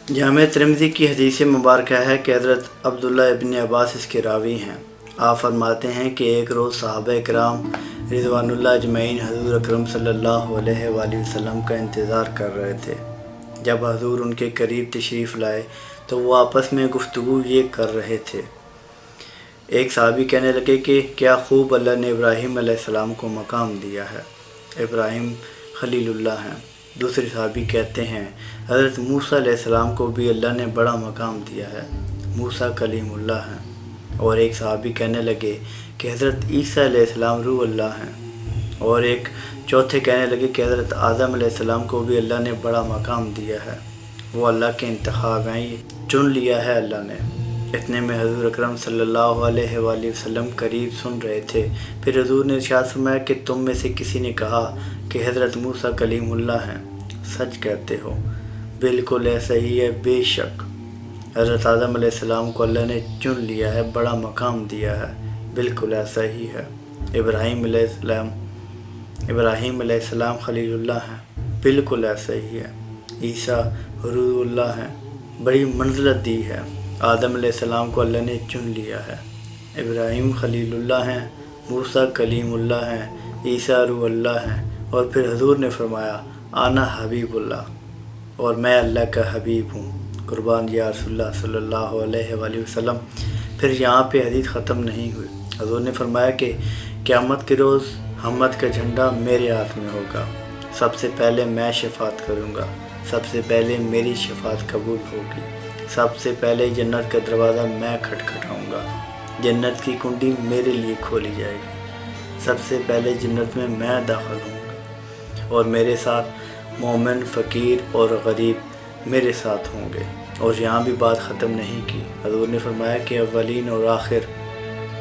जामे तिरमिज़ी की हदीस मुबारक है कि हज़रत अब्दुल्लाह इब्न अब्बास इसके रावी हैं। आप फरमाते हैं कि एक रोज़ सहाबा किराम रिज़वानुल्लाह अजमईन हज़ूर अकरम सल्लल्लाहु अलैहि वसल्लम का इंतज़ार कर रहे थे। जब हज़ूर उनके करीब तशरीफ़ लाए तो वो आपस में गुफ्तगू ये कर रहे थे। एक सहाबी कहने लगे कि क्या खूब अल्लाह ने इब्राहीम अलैहिस्सलाम को मकाम दिया है, इब्राहीम खलीलुल्लाह हैं। दूसरे सहाबी कहते हैं हज़रत मूसा अलैहिस्सलाम को भी अल्लाह ने बड़ा मकाम दिया है, मूसा कलीमुल्लाह हैं। और एक सहाबी कहने लगे कि हज़रत ईसा अलैहिस्सलाम रूह अल्लाह हैं। और एक चौथे कहने लगे कि हज़रत आदम अलैहिस्सलाम को भी अल्लाह ने बड़ा मकाम दिया है, वो अल्लाह के इंतखाब हैं, ये चुन लिया है अल्लाह ने। इतने में हज़ूर अकरम सल्लल्लाहु अलैहि वसल्लम करीब सुन रहे थे। फिर हज़ूर ने इरशाद फरमाया कि तुम में से किसी ने कहा कि हज़रत मूसा कलीमुल्लाह हैं। सच कहते हो, बिल्कुल ऐसा ही है। बेशक हज़रत आदम अलैहिस्सलाम को अल्लाह ने चुन लिया है, बड़ा मकाम दिया है, बिल्कुल ऐसा ही है। इब्राहीम अलैहिस्सलाम खलीलुल्लाह हैं, बिल्कुल ऐसा ही है। ईसा रूहुल्लाह हैं, बड़ी मंज़िलत दी है। आदम अलैहिस्सलाम को अल्लाह ने चुन लिया है। इब्राहीम खलीलुल्लाह हैं, मूसा कलीमुल्लाह हैं, ईसा रूहुल्लाह हैं। और फिर हज़ूर ने फरमाया आना हबीबुल्लाह, और मैं अल्लाह का हबीब हूँ। कुर्बान या रसूलुल्लाह सल्लल्लाहु अलैहि वसल्लम। फिर यहाँ पे हदीस ख़त्म नहीं हुई। हज़ूर ने फरमाया कि क़यामत के रोज़ हमत का झंडा मेरे हाथ में होगा। सबसे पहले मैं शफ़ाअत करूँगा, सबसे पहले मेरी शफ़ाअत कबूल होगी, सबसे पहले जन्नत का दरवाज़ा मैं खटखटाऊँगा, जन्नत की कुंडी मेरे लिए खोली जाएगी, सबसे पहले जन्नत में मैं दाखिल होऊंगा, और मेरे साथ मोमिन, फ़कीर और गरीब मेरे साथ होंगे। और यहाँ भी बात ख़त्म नहीं की। हज़ूर ने फरमाया कि अव्वलीन और आखिर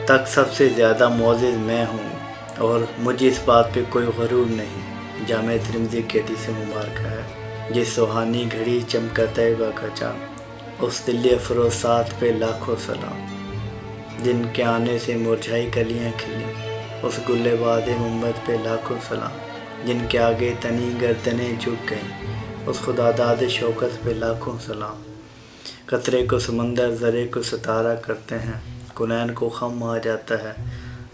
तक सबसे ज़्यादा मुअज़्ज़ज़ मैं हूँ, और मुझे इस बात पे कोई गरूर नहीं। जामे तिरमिज़ी की हदीस मुबारक है। जिस सुहानी घड़ी चमका तैयबा का चाँद, उस दिल अफरोज़ साथ पे लाखों सलाम। जिनके आने से मुरझाई कलियाँ खिली, उस गुल्ले वादे मोहम्मद पे लाखों सलाम। जिनके आगे तनी गर्दनें झुक गईं, उस खुदादाद शौकत पे लाखों सलाम। कतरे को समंदर, ज़रे को सितारा करते हैं, कुनैन को ख़म आ जाता है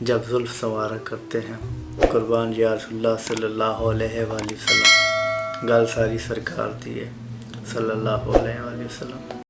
जब ज़ुल्फ़ संवारा करते हैं। कुर्बान या रसूलुल्लाह सल्लल्लाहु अलैहि वसल्लम। गल सारी सरकार दी है सल्लल्लाहु अलैहि वसल्लम।